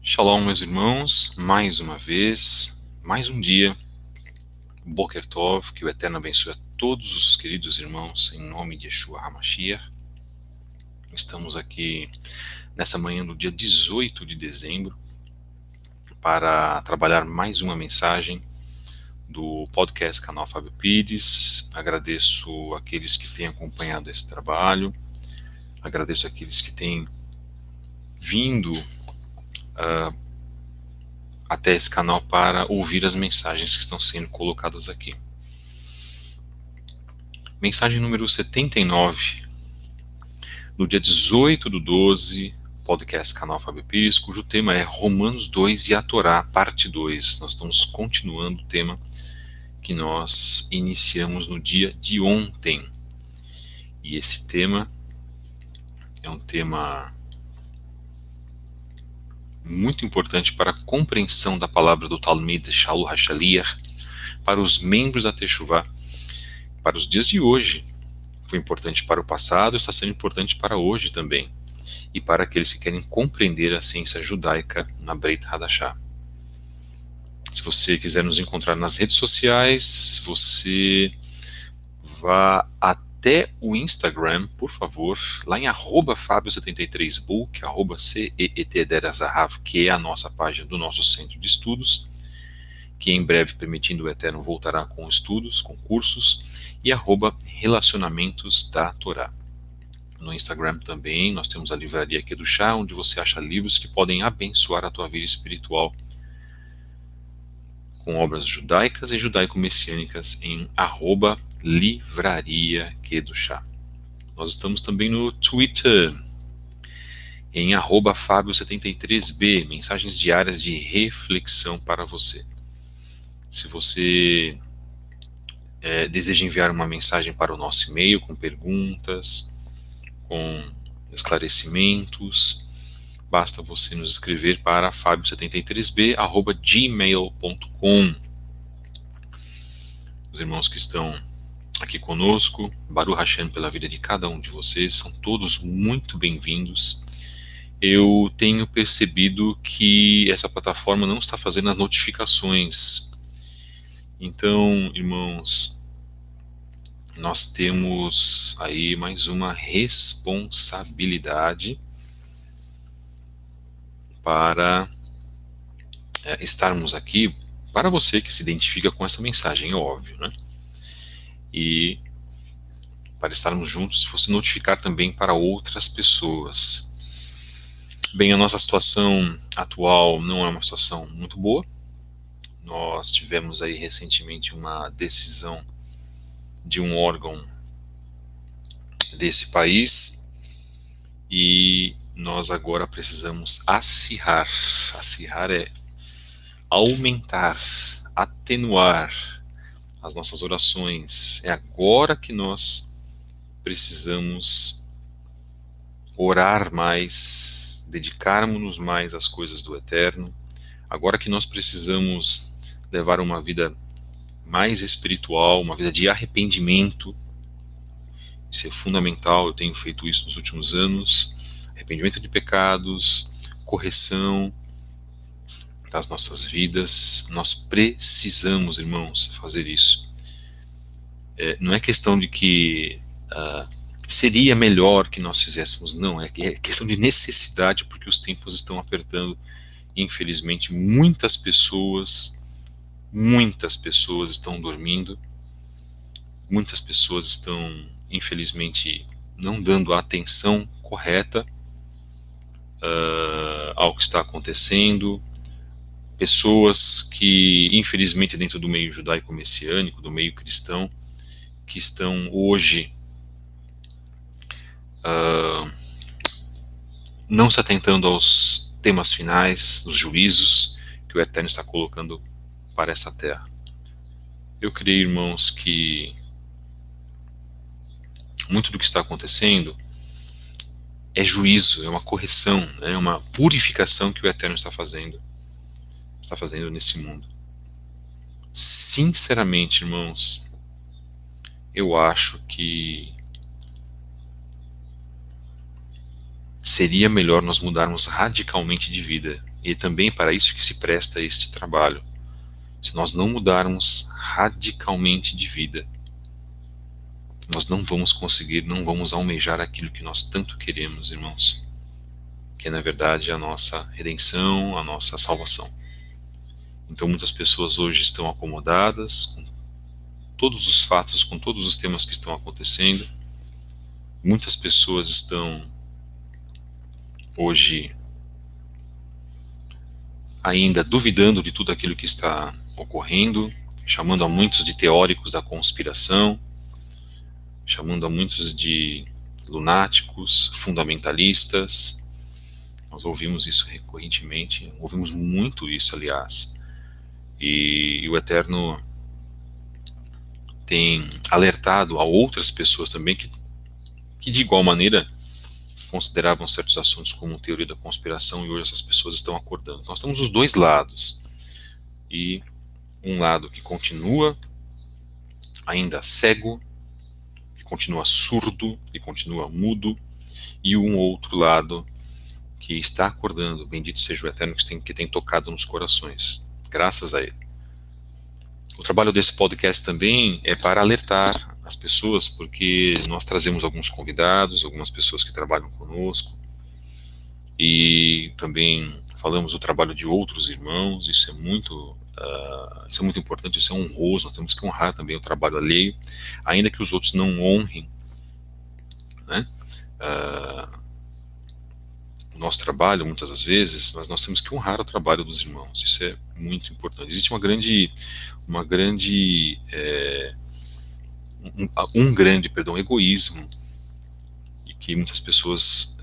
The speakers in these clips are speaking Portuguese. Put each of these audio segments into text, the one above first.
Shalom, meus irmãos, mais uma vez, mais um dia, Boker Tov, que o Eterno abençoe a todos os queridos irmãos, em nome de Yeshua HaMashiach. Estamos aqui nessa manhã do dia 18 de dezembro, para trabalhar mais uma mensagem do podcast Canal Fábio Pires. Agradeço aqueles que têm acompanhado esse trabalho, agradeço aqueles que têm vindo até esse canal para ouvir as mensagens que estão sendo colocadas aqui. Mensagem número 79, no dia 18/12, podcast Canal Fábio Pires, cujo tema é Romanos 2 e a Torá, parte 2. Nós estamos continuando o tema que nós iniciamos no dia de ontem. E esse tema é um tema muito importante para a compreensão da palavra do Talmid Shaul HaShaliach, para os membros da Teshuvah, para os dias de hoje. Foi importante para o passado, está sendo importante para hoje também, e para aqueles que querem compreender a ciência judaica na Brit Hadashah. Se você quiser nos encontrar nas redes sociais, você vá até o Instagram, por favor, lá em @fabio73book, @CEETDerazahav, que é a nossa página do nosso centro de estudos, que em breve, permitindo o Eterno, voltará com estudos, com cursos, e @relacionamentos da Torá. No Instagram também nós temos a livraria aqui do Chá, onde você acha livros que podem abençoar a tua vida espiritual, com obras judaicas e judaico-messiânicas em @livraria Kedushá. Nós estamos também no Twitter, em @fabio73b, mensagens diárias de reflexão para você. Se você deseja enviar uma mensagem para o nosso e-mail com perguntas, com esclarecimentos, basta você nos escrever para fabio73b@gmail.com. Os irmãos que estão aqui conosco, Baruch Hashem pela vida de cada um de vocês, são todos muito bem-vindos. Eu tenho percebido que essa plataforma não está fazendo as notificações. Então, irmãos, nós temos aí mais uma responsabilidade para estarmos aqui, para você que se identifica com essa mensagem, é óbvio, né? E para estarmos juntos, você notificar também para outras pessoas. Bem, a nossa situação atual não é uma situação muito boa. Nós tivemos aí recentemente uma decisão de um órgão desse país e nós agora precisamos acirrar. Acirrar é aumentar, atenuar as nossas orações. É agora que nós precisamos orar mais, dedicarmos-nos mais às coisas do Eterno. Agora que nós precisamos levar uma vida mais espiritual, uma vida de arrependimento. Isso é fundamental, eu tenho feito isso nos últimos anos. Arrependimento de pecados, correção das nossas vidas. Nós precisamos, irmãos, fazer isso. Não é questão de que seria melhor que nós fizéssemos, não. É questão de necessidade, porque os tempos estão apertando. Infelizmente, muitas pessoas estão dormindo, muitas pessoas estão, infelizmente, não dando a atenção correta ao que está acontecendo. Pessoas que, infelizmente, dentro do meio judaico-messiânico, do meio cristão, que estão hoje não se atentando aos temas finais, os juízos que o Eterno está colocando para essa terra. Eu creio, irmãos, que muito do que está acontecendo é juízo, é uma correção, é uma purificação que o Eterno está fazendo nesse mundo. Sinceramente, irmãos, eu acho que seria melhor nós mudarmos radicalmente de vida. E também para isso que se presta este trabalho. Se nós não mudarmos radicalmente de vida, nós não vamos conseguir, não vamos almejar aquilo que nós tanto queremos, irmãos, que é, na verdade, a nossa redenção, a nossa salvação. Então muitas pessoas hoje estão acomodadas com todos os fatos, com todos os temas que estão acontecendo. Muitas pessoas estão hoje ainda duvidando de tudo aquilo que está ocorrendo, chamando a muitos de teóricos da conspiração, chamando a muitos de lunáticos, fundamentalistas. Nós ouvimos isso recorrentemente, ouvimos muito isso, aliás, e o Eterno tem alertado a outras pessoas também que de igual maneira consideravam certos assuntos como teoria da conspiração, e hoje essas pessoas estão acordando. Nós temos os dois lados, e um lado que continua ainda cego, que continua surdo, que continua mudo, e um outro lado que está acordando. Bendito seja o Eterno que tem tocado nos corações, graças a Ele. O trabalho desse podcast também é para alertar as pessoas, porque nós trazemos alguns convidados, algumas pessoas que trabalham conosco, e também falamos do trabalho de outros irmãos. Isso é muito importante, isso é honroso. Nós temos que honrar também o trabalho alheio, ainda que os outros não honrem, né, o nosso trabalho, muitas das vezes, mas nós temos que honrar o trabalho dos irmãos. Isso é muito importante. Existe um grande egoísmo, e que muitas pessoas,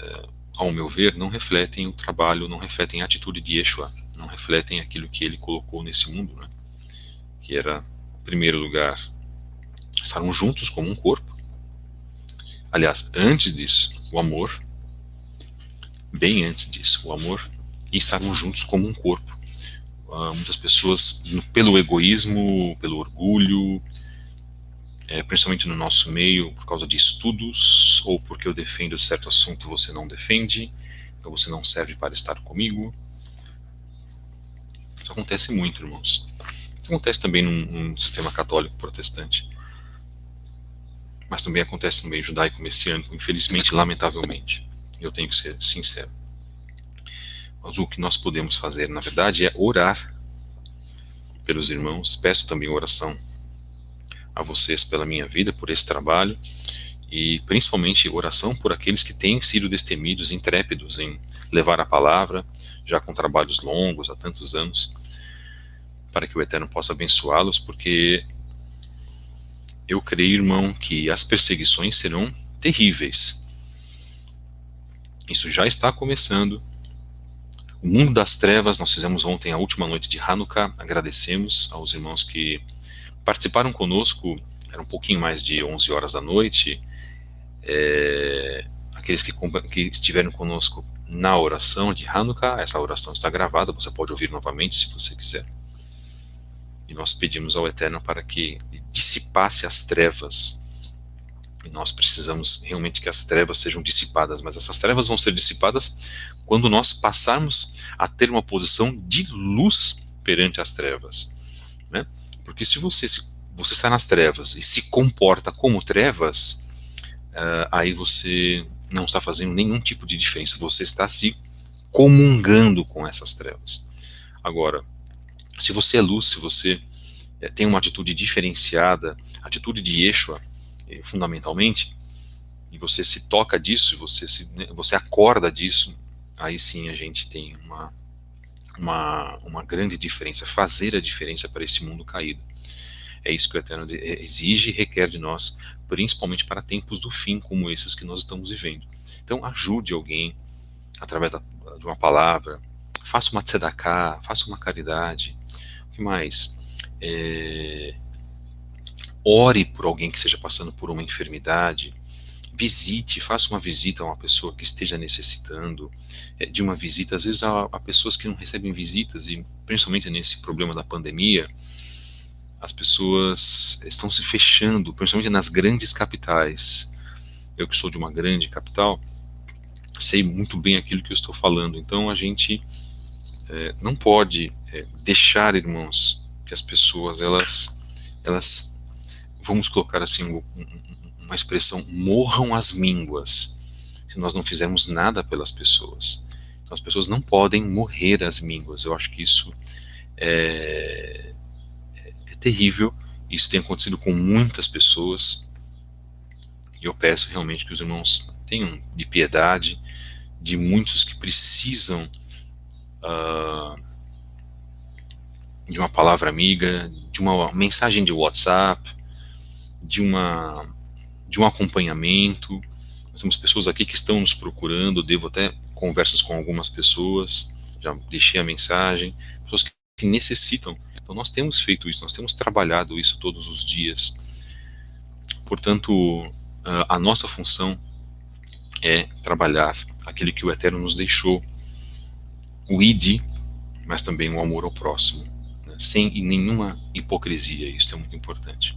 ao meu ver, não refletem o trabalho, não refletem a atitude de Yeshua, não refletem aquilo que ele colocou nesse mundo, né? Que era, em primeiro lugar, estarem juntos como um corpo. Aliás, antes disso, o amor, bem antes disso, o amor, e estarem juntos como um corpo. Muitas pessoas, pelo egoísmo, pelo orgulho, principalmente no nosso meio, por causa de estudos, ou porque eu defendo certo assunto e você não defende, então você não serve para estar comigo. Isso acontece muito, irmãos. Isso acontece também num sistema católico protestante, mas também acontece no meio judaico-messiânico, infelizmente, lamentavelmente. Eu tenho que ser sincero. Mas o que nós podemos fazer, na verdade, é orar pelos irmãos. Peço também oração a vocês pela minha vida, por esse trabalho, e principalmente oração por aqueles que têm sido destemidos, intrépidos em levar a palavra, já com trabalhos longos, há tantos anos, para que o Eterno possa abençoá-los, porque eu creio, irmão, que as perseguições serão terríveis. Isso já está começando. O mundo das trevas, nós fizemos ontem a última noite de Hanukkah, agradecemos aos irmãos que participaram conosco, era um pouquinho mais de 11 horas da noite, aqueles que estiveram conosco na oração de Hanukkah. Essa oração está gravada, você pode ouvir novamente se você quiser. E nós pedimos ao Eterno para que dissipasse as trevas, e nós precisamos realmente que as trevas sejam dissipadas, mas essas trevas vão ser dissipadas quando nós passarmos a ter uma posição de luz perante as trevas, né? Porque se você está nas trevas e se comporta como trevas, aí você não está fazendo nenhum tipo de diferença, você está se comungando com essas trevas. Agora, se você é luz, se você tem uma atitude diferenciada, atitude de Yeshua, fundamentalmente, e você se toca disso, você acorda disso, aí sim a gente tem uma grande diferença, fazer a diferença para esse mundo caído. É isso que o Eterno exige e requer de nós, principalmente para tempos do fim como esses que nós estamos vivendo. Então ajude alguém através de uma palavra, faça uma tzedakah, faça uma caridade. O que mais? Ore por alguém que esteja passando por uma enfermidade. Visite, faça uma visita a uma pessoa que esteja necessitando de uma visita. Às vezes há pessoas que não recebem visitas, e principalmente nesse problema da pandemia, as pessoas estão se fechando, principalmente nas grandes capitais. Eu que sou de uma grande capital, sei muito bem aquilo que eu estou falando. Então a gente não pode deixar, irmãos, que as pessoas, elas vamos colocar assim, uma expressão, morram as mínguas, se nós não fizermos nada pelas pessoas. Então, as pessoas não podem morrer às mínguas. Eu acho que isso é terrível. Isso tem acontecido com muitas pessoas. E eu peço realmente que os irmãos tenham de piedade de muitos que precisam de uma palavra amiga, de uma mensagem de WhatsApp, de um acompanhamento. Nós temos pessoas aqui que estão nos procurando, devo até conversas com algumas pessoas, já deixei a mensagem, pessoas que necessitam. Então nós temos feito isso, nós temos trabalhado isso todos os dias. Portanto, a nossa função é trabalhar aquilo que o Eterno nos deixou, o ID, mas também o amor ao próximo, né? Sem nenhuma hipocrisia, isso é muito importante.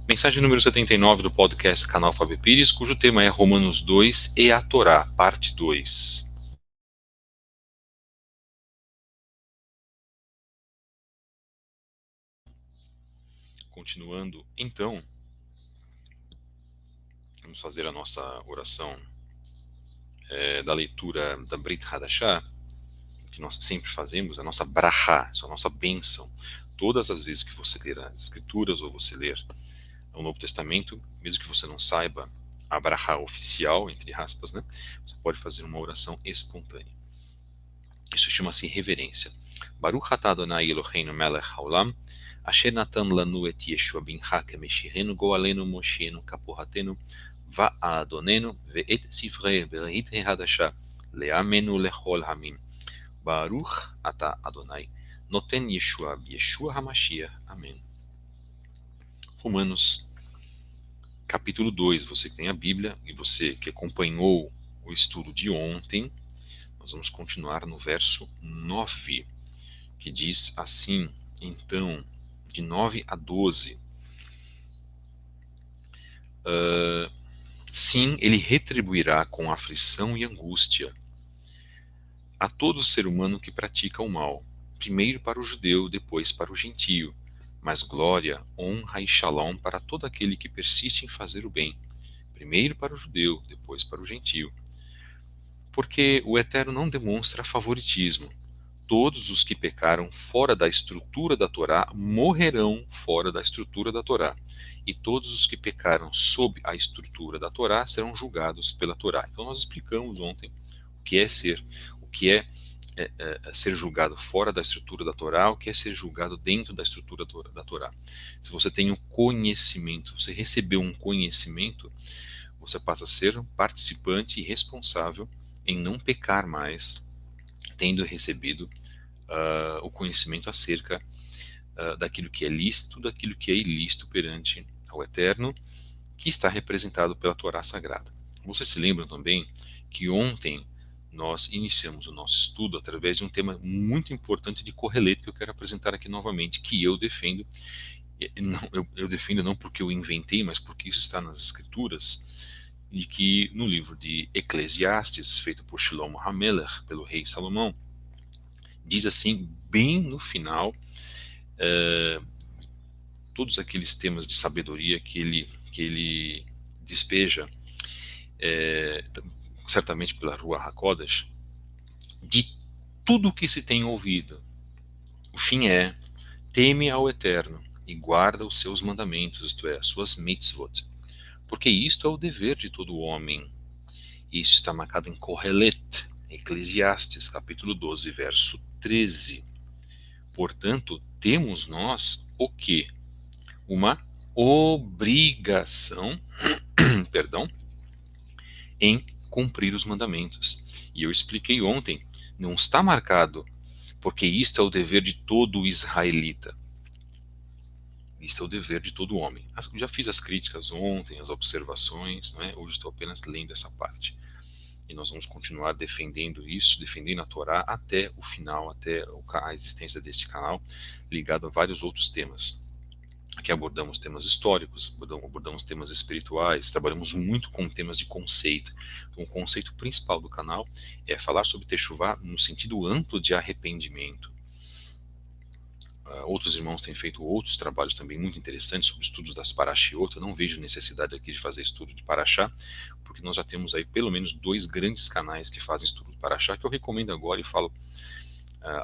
Mensagem número 79 do podcast Canal Fábio Pires, cujo tema é Romanos 2 e a Torá, parte 2. Continuando, então, vamos fazer a nossa oração da leitura da Brit Hadashah, que nós sempre fazemos, a nossa brachá, a nossa bênção. Todas as vezes que você ler as Escrituras ou você ler o Novo Testamento, mesmo que você não saiba a brachá oficial, entre aspas, né, você pode fazer uma oração espontânea. Isso chama-se reverência. Baruch atah Adonai Eloheinu melech haolam, asher natan lanu et Yeshua bincha kemeshirenu goalenu moshienu kapohatenu va'adonenu ve'et sifrei berahit hadashah le'amenu lechol hamim. Baruch atah Adonai noten Yeshua Yeshua HaMashiach. Amém. Romanos capítulo 2, você que tem a Bíblia e você que acompanhou o estudo de ontem, nós vamos continuar no verso 9, que diz assim, então, de 9 a 12. Sim, ele retribuirá com aflição e angústia a todo ser humano que pratica o mal, primeiro para o judeu, depois para o gentio, mas glória, honra e shalom para todo aquele que persiste em fazer o bem, primeiro para o judeu, depois para o gentio. Porque o Eterno não demonstra favoritismo. Todos os que pecaram fora da estrutura da Torá morrerão fora da estrutura da Torá. E todos os que pecaram sob a estrutura da Torá serão julgados pela Torá. Então nós explicamos ontem o que é ser julgado fora da estrutura da Torá, o que é ser julgado dentro da estrutura da Torá. Se você tem um conhecimento, você recebeu um conhecimento, você passa a ser um participante e responsável em não pecar mais, tendo recebido o conhecimento acerca daquilo que é lícito, daquilo que é ilícito perante ao Eterno, que está representado pela Torá Sagrada. Vocês se lembram também que ontem nós iniciamos o nosso estudo através de um tema muito importante de correlete que eu quero apresentar aqui novamente, que eu defendo. Eu defendo não porque eu inventei, mas porque isso está nas Escrituras, e que no livro de Eclesiastes, feito por Shlomo HaMelech, pelo rei Salomão, diz assim, bem no final, todos aqueles temas de sabedoria que ele despeja, certamente pela Ruach HaKodesh, de tudo que se tem ouvido. O fim é, teme ao Eterno e guarda os seus mandamentos, isto é, as suas mitzvot, porque isto é o dever de todo homem. Isso está marcado em Kohelet, Eclesiastes, capítulo 12, verso 13. Portanto, temos nós o quê? Uma obrigação, perdão, em cumprir os mandamentos. E eu expliquei ontem, não está marcado, porque isto é o dever de todo israelita. Isto é o dever de todo homem. Já fiz as críticas ontem, as observações, né? Hoje estou apenas lendo essa parte. E nós vamos continuar defendendo isso, defendendo a Torá até o final, até a existência deste canal, ligado a vários outros temas. Aqui abordamos temas históricos, abordamos temas espirituais, trabalhamos muito com temas de conceito. Então, o conceito principal do canal é falar sobre Teshuvá no sentido amplo de arrependimento. Outros irmãos têm feito outros trabalhos também muito interessantes sobre estudos das Parashiot. Eu não vejo necessidade aqui de fazer estudo de Parashá, porque nós já temos aí pelo menos 2 grandes canais que fazem estudo de Parashá, que eu recomendo agora e falo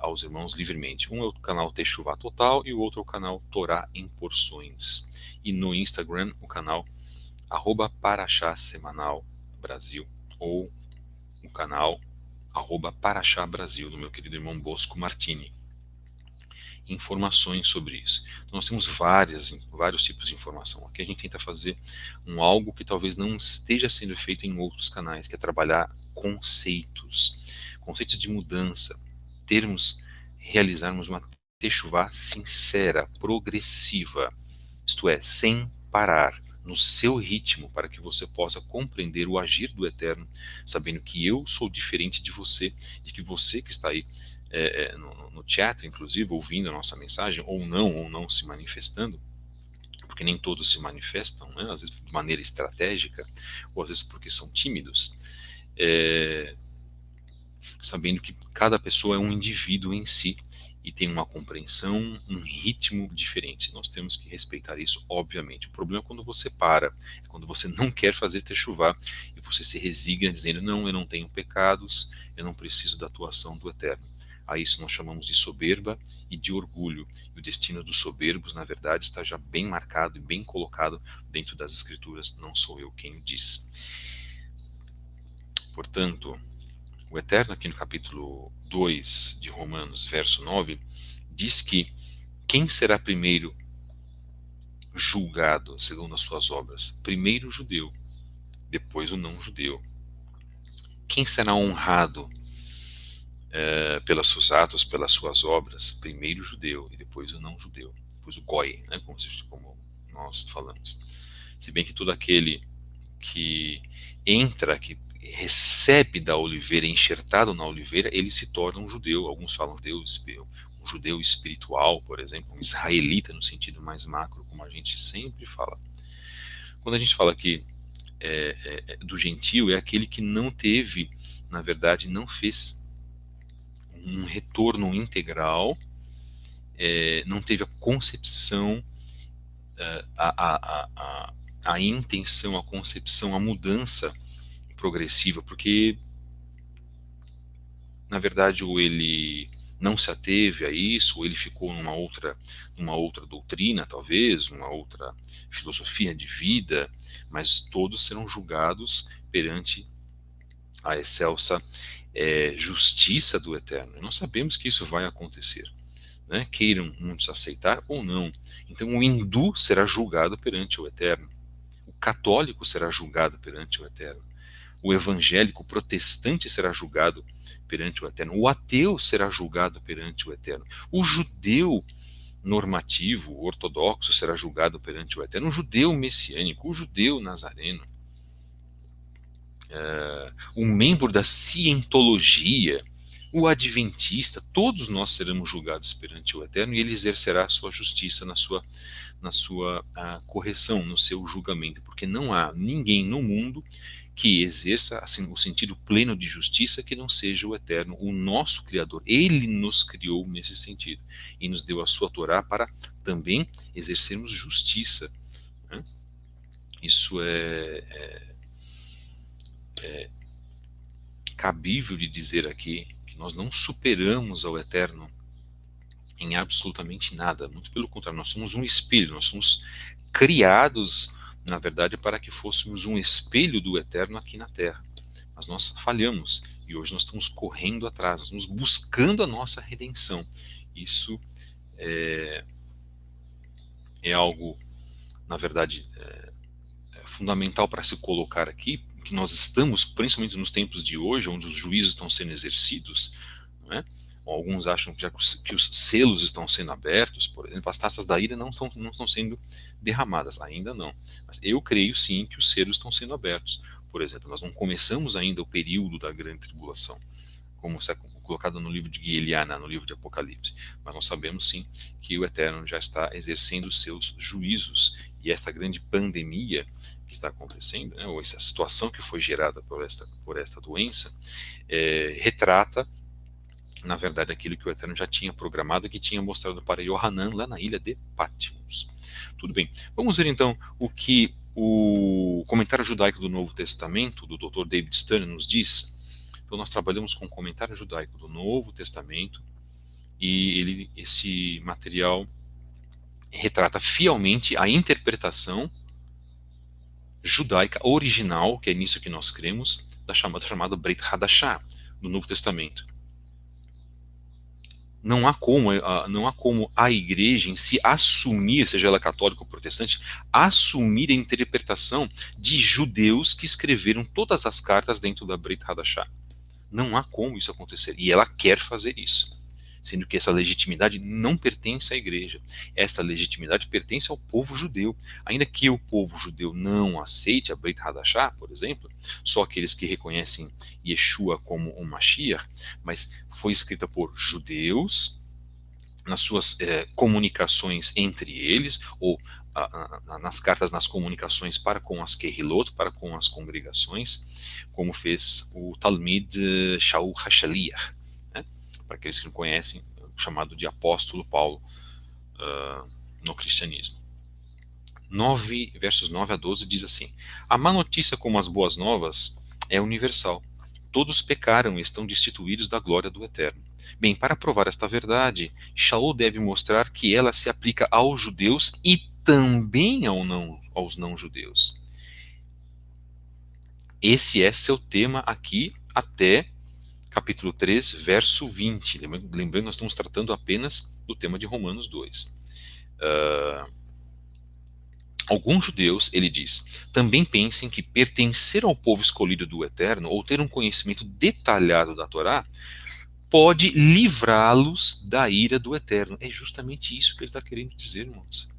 aos irmãos livremente. Um é o canal Teshuvá Total e o outro é o canal Torá em Porções. E no Instagram, o canal @Parashá Semanal Brasil, ou o canal @Parashá Brasil, do meu querido irmão Bosco Martini. Informações sobre isso. Então, nós temos vários tipos de informação. Aqui a gente tenta fazer algo que talvez não esteja sendo feito em outros canais, que é trabalhar conceitos de mudança, realizarmos uma techuvá sincera, progressiva, isto é, sem parar, no seu ritmo, para que você possa compreender o agir do Eterno, sabendo que eu sou diferente de você, e que você que está aí no chat, inclusive, ouvindo a nossa mensagem, ou não se manifestando, porque nem todos se manifestam, né? Às vezes de maneira estratégica, ou às vezes porque são tímidos, sabendo que cada pessoa é um indivíduo em si, e tem uma compreensão, um ritmo diferente. Nós temos que respeitar isso, obviamente. O problema é quando você para, é quando você não quer fazer techuvá, e você se resigna dizendo, não, eu não tenho pecados, eu não preciso da atuação do Eterno. A isso nós chamamos de soberba e de orgulho. E o destino dos soberbos, na verdade, está já bem marcado e bem colocado dentro das Escrituras. Não sou eu quem o diz. Portanto, o Eterno, aqui no capítulo 2 de Romanos, verso 9, diz que quem será primeiro julgado segundo as suas obras? Primeiro o judeu, depois o não judeu. Quem será honrado pelos seus atos, pelas suas obras? Primeiro o judeu e depois o não judeu, depois o goi, né, como nós falamos. Se bem que todo aquele que entra, que recebe da oliveira, enxertado na oliveira, ele se torna um judeu. Alguns falam um judeu espiritual, por exemplo, um israelita no sentido mais macro, como a gente sempre fala. Quando a gente fala que do gentio, é aquele que não teve, na verdade, não fez um retorno integral, não teve a concepção, a intenção, a concepção, a mudança progressiva, porque na verdade ou ele não se ateve a isso, ou ele ficou numa outra doutrina, talvez, uma outra filosofia de vida, mas todos serão julgados perante a excelsa justiça do Eterno. E nós sabemos que isso vai acontecer, né? Queiram muitos aceitar ou não. Então o hindu será julgado perante o Eterno, o católico será julgado perante o Eterno, o evangélico protestante será julgado perante o Eterno, o ateu será julgado perante o Eterno, o judeu normativo, o ortodoxo será julgado perante o Eterno, o judeu messiânico, o judeu nazareno, um membro da cientologia, o adventista, todos nós seremos julgados perante o Eterno, e ele exercerá a sua justiça na sua correção, no seu julgamento, porque não há ninguém no mundo que exerça assim, o sentido pleno de justiça que não seja o Eterno, o nosso Criador. Ele nos criou nesse sentido e nos deu a sua Torá para também exercermos justiça, né? Isso é cabível de dizer aqui que nós não superamos ao Eterno em absolutamente nada, muito pelo contrário, nós somos um espelho, nós somos criados, na verdade, para que fôssemos um espelho do Eterno aqui na Terra. Mas nós falhamos e hoje nós estamos correndo atrás, nós estamos buscando a nossa redenção. Isso é algo, na verdade, fundamental para se colocar aqui, que nós estamos, principalmente nos tempos de hoje, onde os juízos estão sendo exercidos, não é? Alguns acham que os selos estão sendo abertos, por exemplo, as taças da ira não estão sendo derramadas, ainda não. Mas eu creio sim que os selos estão sendo abertos. Por exemplo, nós não começamos ainda o período da grande tribulação, como colocado no livro de Guilherme, no livro de Apocalipse. Mas nós sabemos sim que o Eterno já está exercendo os seus juízos, e essa grande pandemia que está acontecendo, né, ou essa situação que foi gerada por esta doença, retrata, na verdade, aquilo que o Eterno já tinha programado e que tinha mostrado para Yohanan lá na ilha de Patmos. Tudo bem, vamos ver então o que o comentário judaico do Novo Testamento, do Dr. David Stern, nos diz. Então nós trabalhamos com o comentário judaico do Novo Testamento, e esse material retrata fielmente a interpretação judaica original, que é nisso que nós cremos, da chamada Brit Hadashah, do Novo Testamento. Não há como a igreja em si assumir, seja ela católica ou protestante, assumir a interpretação de judeus que escreveram todas as cartas dentro da Brit Hadashah. Não há como isso acontecer, e ela quer fazer isso, sendo que essa legitimidade não pertence à igreja. Esta legitimidade pertence ao povo judeu. Ainda que o povo judeu não aceite a Brit Hadashah, por exemplo, só aqueles que reconhecem Yeshua como o Mashiach, mas foi escrita por judeus nas suas comunicações entre eles, ou nas cartas, nas comunicações para com as Kehilot, para com as congregações, como fez o Talmid Shaul HaShaliach, né? Para aqueles que não conhecem, chamado de apóstolo Paulo no cristianismo. Versos 9 a 12 diz assim: a má notícia, como as boas novas, é universal. Todos pecaram e estão destituídos da glória do Eterno. Bem, para provar esta verdade, Shaul deve mostrar que ela se aplica aos judeus e também aos não-judeus. Esse é seu tema aqui até capítulo 3, verso 20. Lembrando, nós estamos tratando apenas do tema de Romanos 2. Alguns judeus, ele diz, também pensem que pertencer ao povo escolhido do Eterno, ou ter um conhecimento detalhado da Torá, pode livrá-los da ira do Eterno. É justamente isso que ele está querendo dizer, irmãos.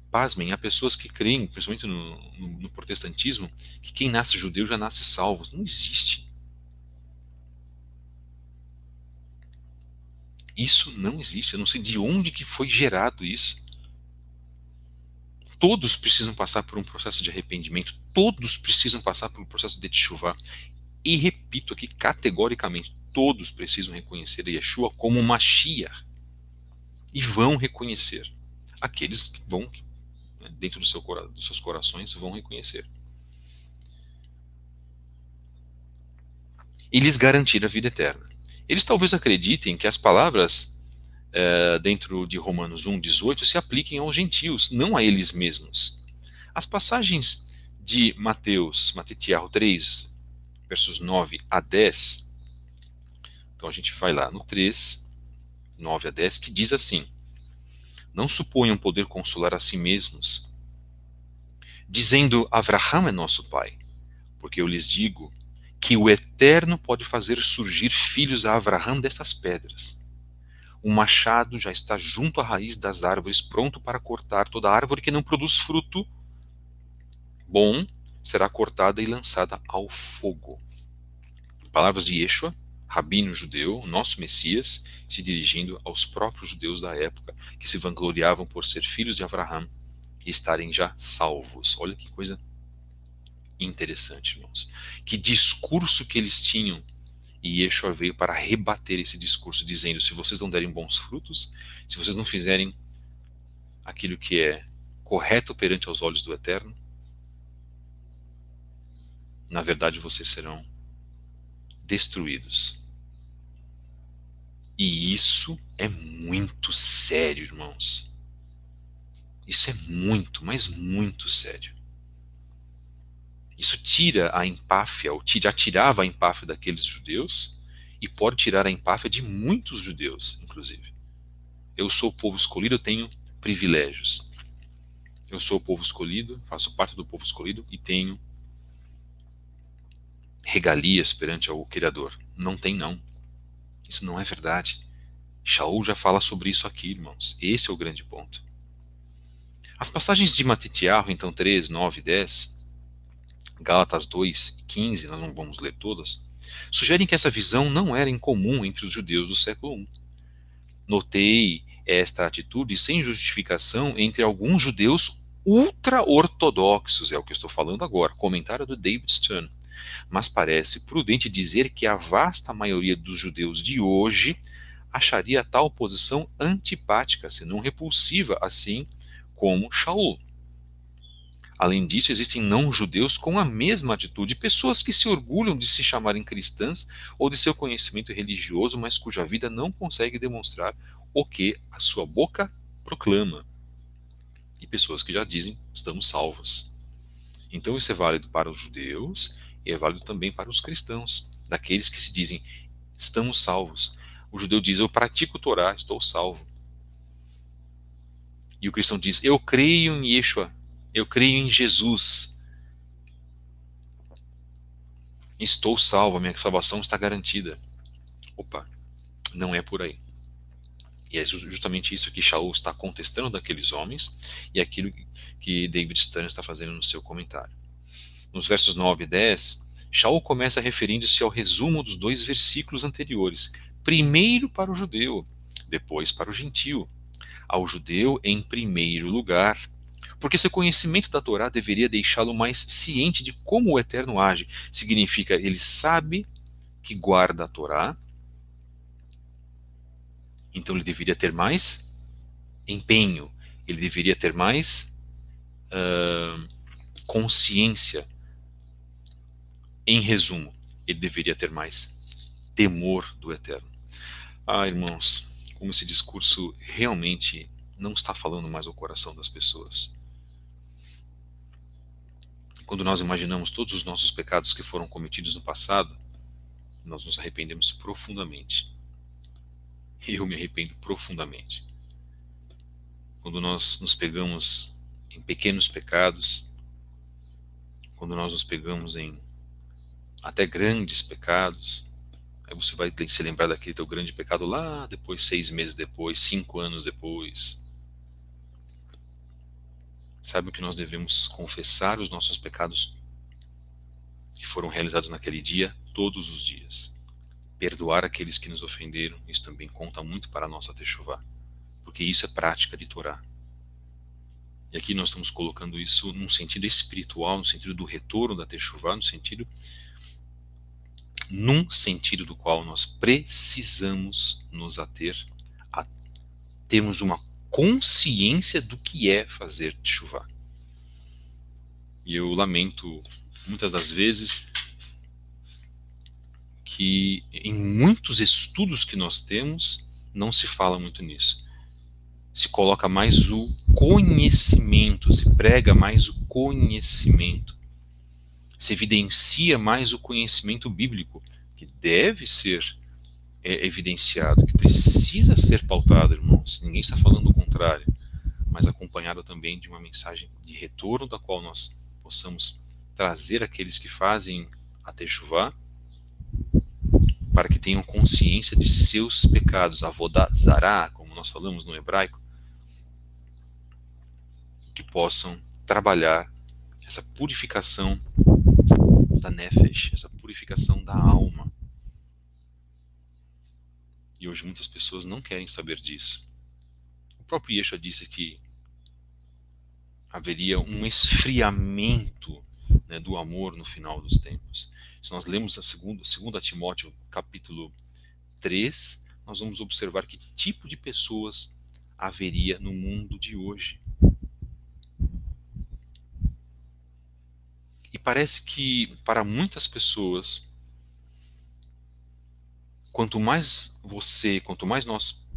Pasmem, há pessoas que creem, principalmente no protestantismo, que quem nasce judeu já nasce salvo. Não existe. Isso não existe. Eu não sei de onde que foi gerado isso. Todos precisam passar por um processo de arrependimento. Todos precisam passar por um processo de teshuvah. E repito aqui categoricamente, todos precisam reconhecer a Yeshua como Mashiach. E vão reconhecer. Aqueles que vão, dentro dos seus corações, vão reconhecer. E lhes garantir a vida eterna. Eles talvez acreditem que as palavras dentro de Romanos 1,18 se apliquem aos gentios, não a eles mesmos. As passagens de Matetiahu 3, versos 9 a 10, então a gente vai lá no 3, 9 a 10, que diz assim: não suponham poder consolar a si mesmos, dizendo, Avraham é nosso pai, porque eu lhes digo que o Eterno pode fazer surgir filhos a Avraham destas pedras. O machado já está junto à raiz das árvores, pronto para cortar. Toda árvore que não produz fruto bom será cortada e lançada ao fogo. Palavras de Yeshua, rabino judeu, nosso Messias, se dirigindo aos próprios judeus da época, que se vangloriavam por ser filhos de Avraham e estarem já salvos. Olha que coisa interessante, irmãos. Que discurso que eles tinham. E Yeshua veio para rebater esse discurso, dizendo, se vocês não derem bons frutos, se vocês não fizerem aquilo que é correto perante aos olhos do Eterno, na verdade vocês serão destruídos. E isso é muito sério, irmãos. Isso é muito, mas muito sério. Isso tira a empáfia, ou já tirava a empáfia daqueles judeus, e pode tirar a empáfia de muitos judeus, inclusive. Eu sou o povo escolhido, eu tenho privilégios. Eu sou o povo escolhido, faço parte do povo escolhido e tenho regalias perante o Criador. Não tem, não. Isso não é verdade. Shaul já fala sobre isso aqui, irmãos. Esse é o grande ponto. As passagens de Matitiahu, então 3, 9 e 10, Gálatas 2 e 15, nós não vamos ler todas, sugerem que essa visão não era incomum entre os judeus do século I. Notei esta atitude sem justificação entre alguns judeus ultra-ortodoxos, é o que eu estou falando agora, comentário do David Stern. Mas parece prudente dizer que a vasta maioria dos judeus de hoje acharia tal posição antipática, se não repulsiva, assim como Shaul. Além disso, existem não-judeus com a mesma atitude, pessoas que se orgulham de se chamarem cristãs ou de seu conhecimento religioso, mas cuja vida não consegue demonstrar o que a sua boca proclama. E pessoas que já dizem, estamos salvos. Então isso é válido para os judeus e é válido também para os cristãos, daqueles que se dizem, estamos salvos. O judeu diz, eu pratico o Torá, estou salvo. E o cristão diz, eu creio em Yeshua, eu creio em Jesus. Estou salvo, a minha salvação está garantida. Opa, não é por aí. E é justamente isso que Shaul está contestando daqueles homens e aquilo que David Stern está fazendo no seu comentário. Nos versos 9 e 10, Shaul começa referindo-se ao resumo dos 2 versículos anteriores. Primeiro para o judeu, depois para o gentio. Ao judeu em primeiro lugar, porque seu conhecimento da Torá deveria deixá-lo mais ciente de como o Eterno age. Significa, ele sabe que guarda a Torá, então ele deveria ter mais empenho, ele deveria ter mais consciência. Em resumo, ele deveria ter mais temor do Eterno. Ah, irmãos, como esse discurso realmente não está falando mais ao coração das pessoas. Quando nós imaginamos todos os nossos pecados que foram cometidos no passado, nós nos arrependemos profundamente. Eu me arrependo profundamente. Quando nós nos pegamos em pequenos pecados, quando nós nos pegamos em até grandes pecados, aí você vai se lembrar daquele teu grande pecado lá depois, 6 meses depois, 5 anos depois. Sabe que nós devemos confessar os nossos pecados que foram realizados naquele dia, todos os dias. Perdoar aqueles que nos ofenderam, isso também conta muito para a nossa techuvá, porque isso é prática de Torá. E aqui nós estamos colocando isso num sentido espiritual, no sentido do retorno da techuvá, num sentido do qual nós precisamos nos ater a termos uma consciência do que é fazer techuvá. E eu lamento muitas das vezes que em muitos estudos que nós temos não se fala muito nisso. Se coloca mais o conhecimento, se prega mais o conhecimento, se evidencia mais o conhecimento bíblico, que deve ser evidenciado, que precisa ser pautado, irmãos. Ninguém está falando o contrário, mas acompanhado também de uma mensagem de retorno, da qual nós possamos trazer aqueles que fazem a techuvá, para que tenham consciência de seus pecados, avodah zará, como nós falamos no hebraico, que possam trabalhar essa purificação da nefesh, essa purificação da alma. E hoje muitas pessoas não querem saber disso. O próprio Yeshua disse que haveria um esfriamento, né, do amor no final dos tempos. Se nós lemos a 2 Timóteo capítulo 3, nós vamos observar que tipo de pessoas haveria no mundo de hoje. E parece que para muitas pessoas, quanto mais nós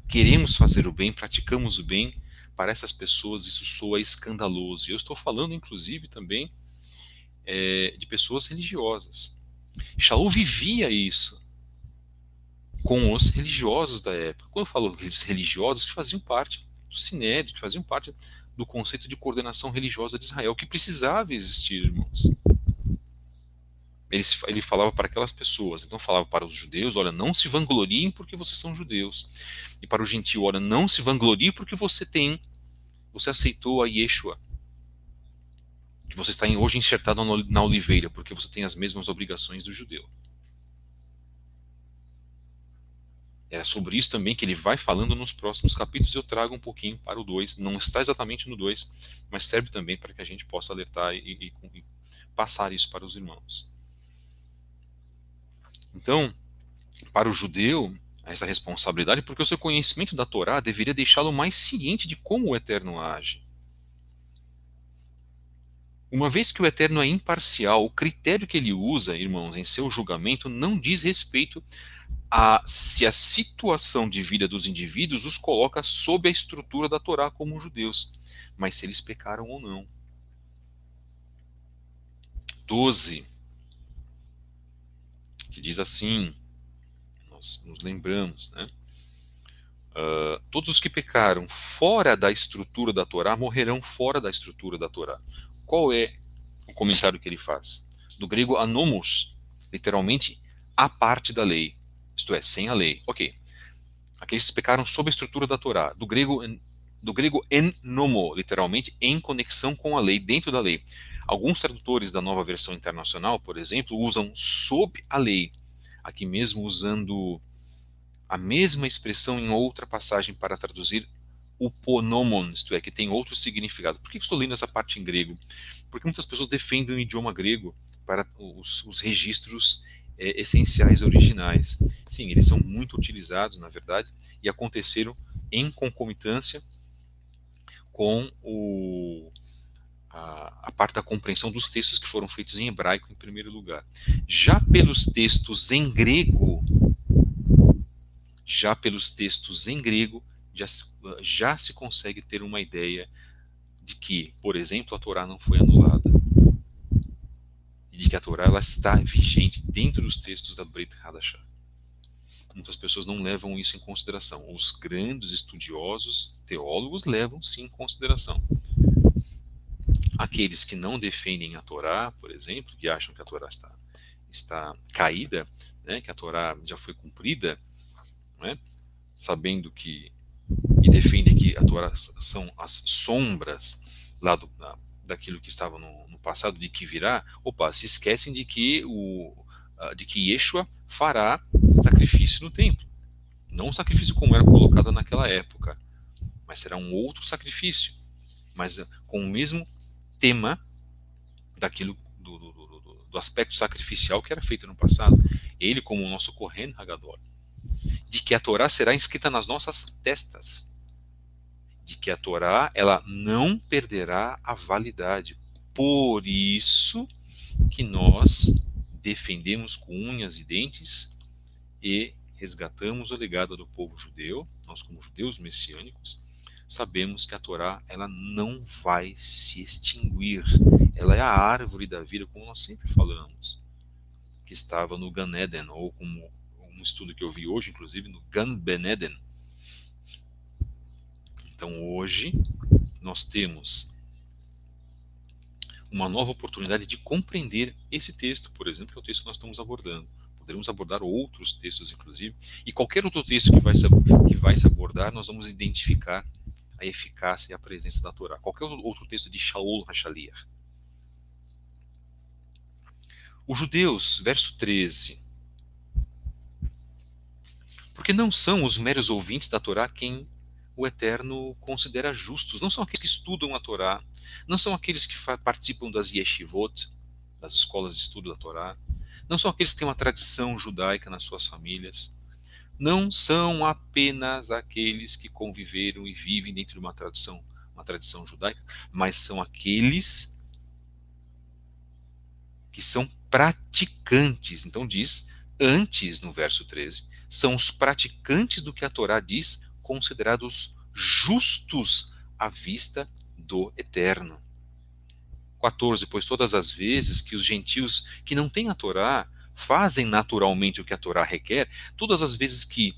queremos fazer o bem, praticamos o bem, para essas pessoas isso soa escandaloso. E eu estou falando inclusive também de pessoas religiosas. Shaul vivia isso com os religiosos da época. Quando eu falo religiosos, que faziam parte do Sinédrio, que faziam parte do conceito de coordenação religiosa de Israel, que precisava existir, irmãos. Ele falava para aquelas pessoas, então falava para os judeus, olha, não se vangloriem porque vocês são judeus. E para o gentio, olha, não se vanglorie porque você aceitou a Yeshua. que você está hoje enxertado na oliveira, porque você tem as mesmas obrigações do judeu. É sobre isso também que ele vai falando nos próximos capítulos. Eu trago um pouquinho para o 2. Não está exatamente no 2, mas serve também para que a gente possa alertar e passar isso para os irmãos. Então, para o judeu, essa responsabilidade, porque o seu conhecimento da Torá deveria deixá-lo mais ciente de como o Eterno age. Uma vez que o Eterno é imparcial, o critério que ele usa, irmãos, em seu julgamento não diz respeito a se a situação de vida dos indivíduos os coloca sob a estrutura da Torá como judeus, mas se eles pecaram ou não. 12, que diz assim, nós nos lembramos, né? Todos os que pecaram fora da estrutura da Torá morrerão fora da estrutura da Torá. Qual é o comentário que ele faz? Do grego anomos, literalmente a parte da lei, isto é, sem a lei. Ok. Aqueles que pecaram sob a estrutura da Torá. Do grego en nomo, literalmente em conexão com a lei, dentro da lei. Alguns tradutores da Nova Versão Internacional, por exemplo, usam sob a lei, aqui mesmo usando a mesma expressão em outra passagem para traduzir o ponomon, isto é, que tem outro significado. Por que estou lendo essa parte em grego? Porque muitas pessoas defendem o idioma grego para os registros essenciais originais. Sim, eles são muito utilizados, na verdade, e aconteceram em concomitância com a parte da compreensão dos textos que foram feitos em hebraico, em primeiro lugar. Já pelos textos em grego, já se consegue ter uma ideia de que, por exemplo, a Torá não foi anulada. E de que a Torá ela está vigente dentro dos textos da Brit Hadashah. Muitas pessoas não levam isso em consideração. Os grandes estudiosos, teólogos, levam sim em consideração. Aqueles que não defendem a Torá, por exemplo, que acham que a Torá está caída, né, que a Torá já foi cumprida, né, sabendo que e defendem que a Torá são as sombras lá daquilo que estava no passado, de que virá, se esquecem de que Yeshua fará sacrifício no templo. Não um sacrifício como era colocado naquela época, mas será um outro sacrifício, mas com o mesmo tema daquilo do aspecto sacrificial que era feito no passado. Ele como o nosso Kohen Hagadol. De que a Torá será escrita nas nossas testas. De que a Torá ela não perderá a validade. Por isso que nós defendemos com unhas e dentes e resgatamos o legado do povo judeu, nós como judeus messiânicos, sabemos que a Torá ela não vai se extinguir. Ela é a árvore da vida, como nós sempre falamos, que estava no Gan Eden, ou como um estudo que eu vi hoje, inclusive, no Gan Ben Eden. Então hoje nós temos uma nova oportunidade de compreender esse texto, por exemplo, que é o texto que nós estamos abordando. Poderemos abordar outros textos, inclusive, e qualquer outro texto que vai se abordar, nós vamos identificar a eficácia e a presença da Torá. Qualquer outro texto de Shaul HaShaliach. Os judeus, verso 13. Porque não são os meros ouvintes da Torá quem o Eterno considera justos. Não são aqueles que estudam a Torá, não são aqueles que participam das yeshivot, das escolas de estudo da Torá, não são aqueles que têm uma tradição judaica nas suas famílias, não são apenas aqueles que conviveram e vivem dentro de uma tradição judaica, mas são aqueles que são praticantes. Então diz, antes no verso 13, são os praticantes do que a Torá diz, considerados justos à vista do Eterno. 14, pois todas as vezes que os gentios que não têm a Torá fazem naturalmente o que a Torá requer, todas as vezes que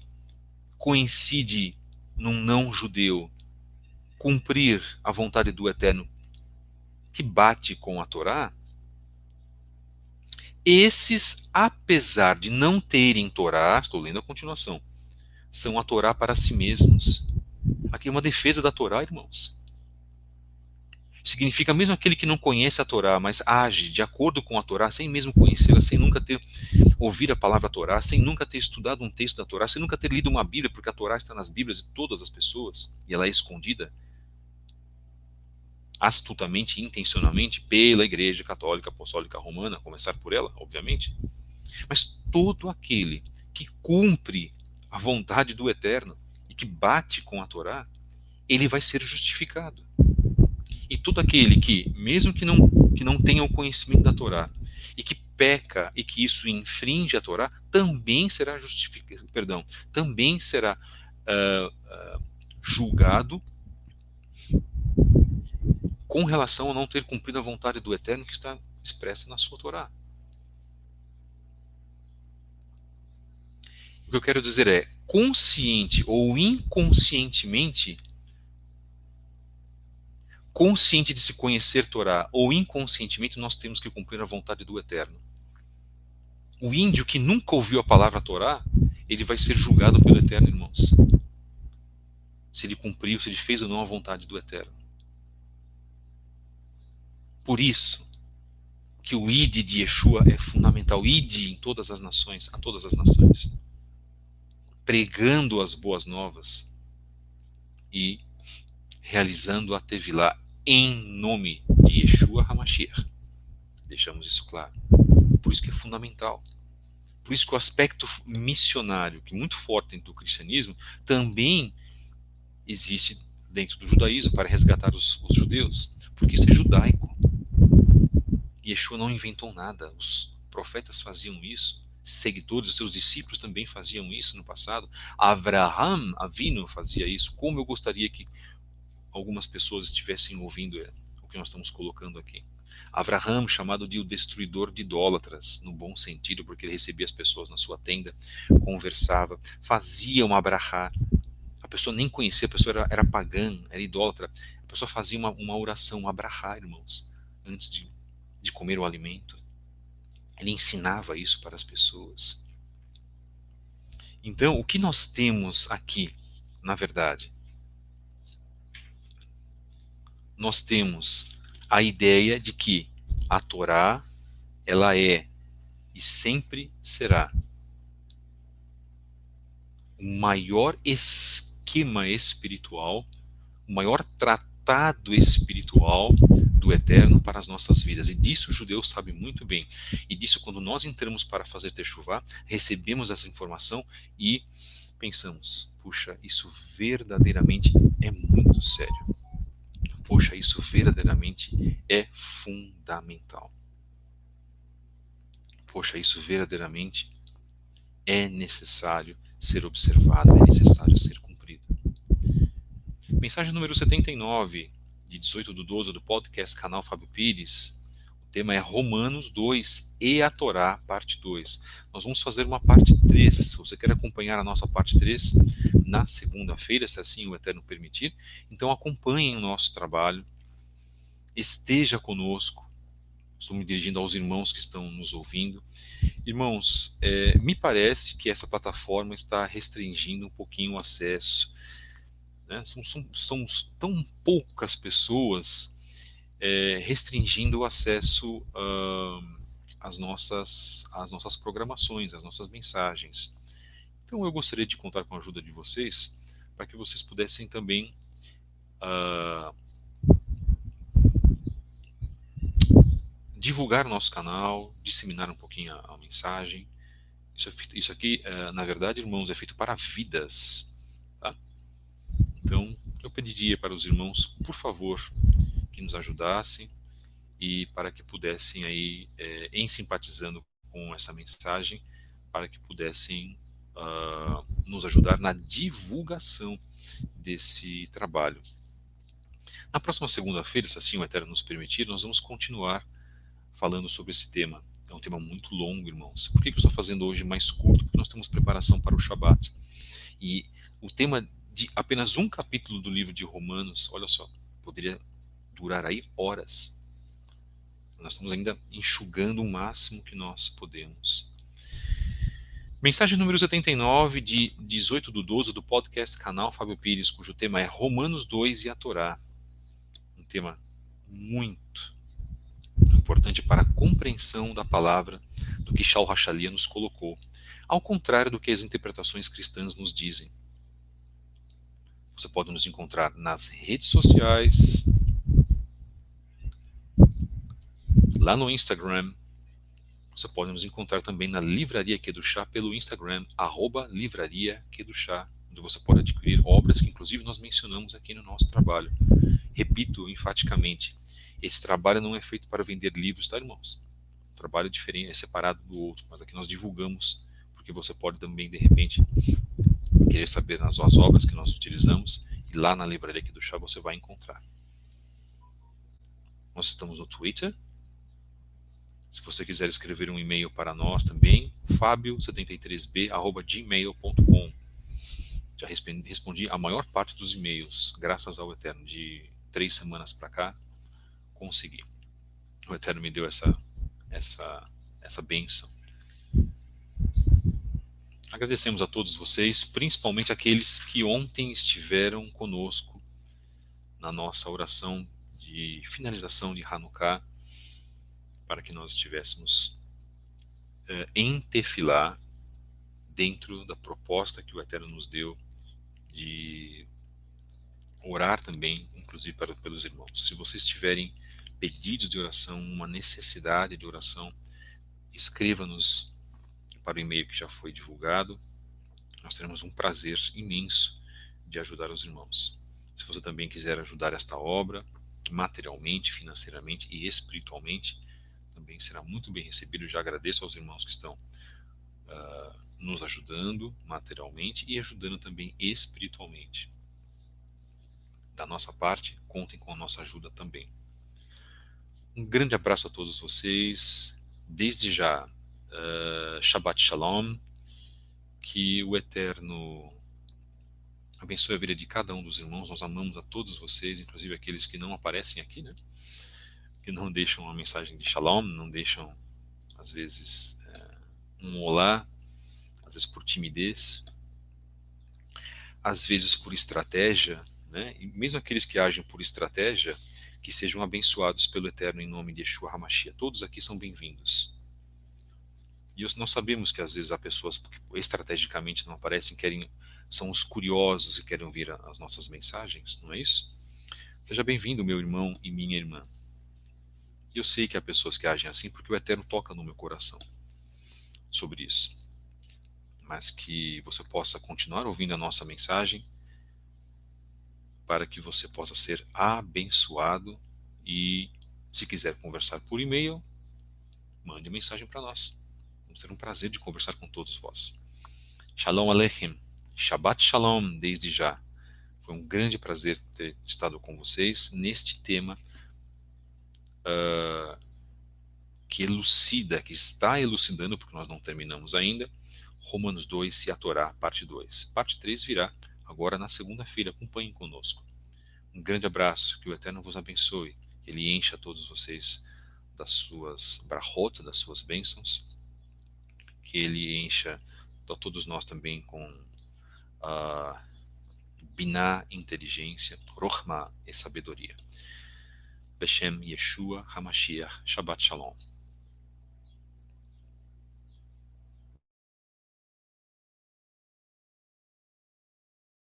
coincide num não-judeu cumprir a vontade do Eterno que bate com a Torá, esses, apesar de não terem Torá, estou lendo a continuação, são a Torá para si mesmos. Aqui é uma defesa da Torá, irmãos. Significa mesmo aquele que não conhece a Torá, mas age de acordo com a Torá, sem mesmo conhecê-la, sem nunca ter ouvido a palavra Torá, sem nunca ter estudado um texto da Torá, sem nunca ter lido uma Bíblia, porque a Torá está nas Bíblias de todas as pessoas, e ela é escondida astutamente e intencionalmente pela Igreja Católica Apostólica Romana, a começar por ela, obviamente. Mas todo aquele que cumpre a vontade do Eterno e que bate com a Torá, ele vai ser justificado. E todo aquele que, mesmo que não tenha o conhecimento da Torá, e que peca e que isso infringe a Torá, também será justificado, perdão, também será julgado com relação a não ter cumprido a vontade do Eterno que está expressa na sua Torá. O que eu quero dizer é, consciente ou inconscientemente, consciente de se conhecer Torá ou inconscientemente, nós temos que cumprir a vontade do Eterno. O índio que nunca ouviu a palavra Torá, ele vai ser julgado pelo Eterno, irmãos. Se ele cumpriu, se ele fez ou não a vontade do Eterno. Por isso que o id de Yeshua é fundamental. Id em todas as nações, a todas as nações. Pregando as boas novas e realizando a Tevilá em nome de Yeshua HaMashiach. Deixamos isso claro. Por isso que é fundamental. Por isso que o aspecto missionário, que é muito forte dentro do cristianismo, também existe dentro do judaísmo para resgatar os judeus. Porque isso é judaico. Yeshua não inventou nada. Os profetas faziam isso. Seguidores, seus discípulos também faziam isso no passado. Avraham Avinu fazia isso. Como eu gostaria que algumas pessoas estivessem ouvindo o que nós estamos colocando aqui. Avraham, chamado de o destruidor de idólatras, no bom sentido, porque ele recebia as pessoas na sua tenda, conversava, fazia uma abrahá. A pessoa nem conhecia, a pessoa era pagã, era idólatra. A pessoa fazia uma oração, uma abrahá, irmãos, antes de comer o alimento. Ele ensinava isso para as pessoas. Então, o que nós temos aqui, na verdade? Nós temos a ideia de que a Torá, ela é e sempre será o maior esquema espiritual, o maior tratado espiritual do Eterno para as nossas vidas. E disso o judeu sabe muito bem. E disso, quando nós entramos para fazer Teshuvá, recebemos essa informação e pensamos, puxa, isso verdadeiramente é muito sério. Poxa, isso verdadeiramente é fundamental. Poxa, isso verdadeiramente é necessário ser observado, é necessário ser cumprido. Mensagem número 79, de 18/12, do podcast Canal Fábio Pires. O tema é Romanos 2 e a Torá, parte 2. Nós vamos fazer uma parte 3. Se você quer acompanhar a nossa parte 3 na segunda-feira, se assim o Eterno permitir, então acompanhem o nosso trabalho. Esteja conosco. Estou me dirigindo aos irmãos que estão nos ouvindo. Irmãos, me parece que essa plataforma está restringindo um pouquinho o acesso. Né? São tão poucas pessoas restringindo o acesso às nossas programações, às nossas mensagens. Então eu gostaria de contar com a ajuda de vocês para que vocês pudessem também divulgar o nosso canal, disseminar um pouquinho a mensagem. Isso aqui, na verdade, irmãos, é feito para vidas. Tá? Então, eu pediria para os irmãos, por favor, que nos ajudassem e para que pudessem aí, em simpatizando com essa mensagem, para que pudessem nos ajudar na divulgação desse trabalho. Na próxima segunda-feira, se assim o Eterno nos permitir, nós vamos continuar falando sobre esse tema. É um tema muito longo, irmãos. Por que eu estou fazendo hoje mais curto? Porque nós temos preparação para o Shabat. E o tema de apenas um capítulo do livro de Romanos, olha só, poderia durar aí horas. Nós estamos ainda enxugando o máximo que nós podemos. Mensagem número 79, de 18/12, do podcast Canal Fábio Pires, cujo tema é Romanos 2 e a Torá. Um tema muito importante para a compreensão da palavra do que Shaul HaShalia nos colocou, ao contrário do que as interpretações cristãs nos dizem. Você pode nos encontrar nas redes sociais, lá no Instagram. Você pode nos encontrar também na Livraria Kedushá pelo Instagram, @Livraria Kedushá, onde você pode adquirir obras que inclusive nós mencionamos aqui no nosso trabalho. Repito enfaticamente, esse trabalho não é feito para vender livros, tá, irmãos? O trabalho é diferente, é separado do outro, mas aqui nós divulgamos, porque você pode também, de repente, querer saber nas obras que nós utilizamos, e lá na Livraria Kedushá você vai encontrar. Nós estamos no Twitter. Se você quiser escrever um e-mail para nós também, fabio73b@gmail.com. Já respondi a maior parte dos e-mails, graças ao Eterno. De 3 semanas para cá, consegui. O Eterno me deu essa bênção. Agradecemos a todos vocês, principalmente aqueles que ontem estiveram conosco na nossa oração de finalização de Hanukkah, para que nós estivéssemos em tefilá, dentro da proposta que o Eterno nos deu de orar também, inclusive pelos irmãos. Se vocês tiverem pedidos de oração, uma necessidade de oração, escreva-nos para o e-mail que já foi divulgado. Nós teremos um prazer imenso de ajudar os irmãos. Se você também quiser ajudar esta obra, materialmente, financeiramente e espiritualmente, também será muito bem recebido. Já agradeço aos irmãos que estão nos ajudando materialmente e ajudando também espiritualmente. Da nossa parte, contem com a nossa ajuda também. Um grande abraço a todos vocês. Desde já, Shabbat Shalom. Que o Eterno abençoe a vida de cada um dos irmãos. Nós amamos a todos vocês, inclusive aqueles que não aparecem aqui, né? Que não deixam uma mensagem de Shalom, não deixam, às vezes, um olá, às vezes por timidez, às vezes por estratégia, né? E mesmo aqueles que agem por estratégia, que sejam abençoados pelo Eterno em nome de Yeshua HaMashiach. Todos aqui são bem-vindos. E nós sabemos que às vezes há pessoas que estrategicamente não aparecem, são os curiosos e querem ouvir as nossas mensagens, não é isso? Seja bem-vindo, meu irmão e minha irmã. E eu sei que há pessoas que agem assim porque o Eterno toca no meu coração sobre isso. Mas que você possa continuar ouvindo a nossa mensagem para que você possa ser abençoado. E se quiser conversar por e-mail, mande mensagem para nós. Vamos ter um prazer de conversar com todos vós. Shalom Aleichem. Shabbat Shalom desde já. Foi um grande prazer ter estado com vocês neste tema que elucida, que está elucidando, porque nós não terminamos ainda, Romanos 2 e a Torá, parte 2. Parte 3 virá agora na segunda-feira. Acompanhem conosco. Um grande abraço, que o Eterno vos abençoe, que Ele encha todos vocês das suas brachot, das suas bênçãos, que Ele encha a todos nós também com Biná, inteligência, Rochma e sabedoria. Beshem Yeshua HaMashiach. Shabbat Shalom.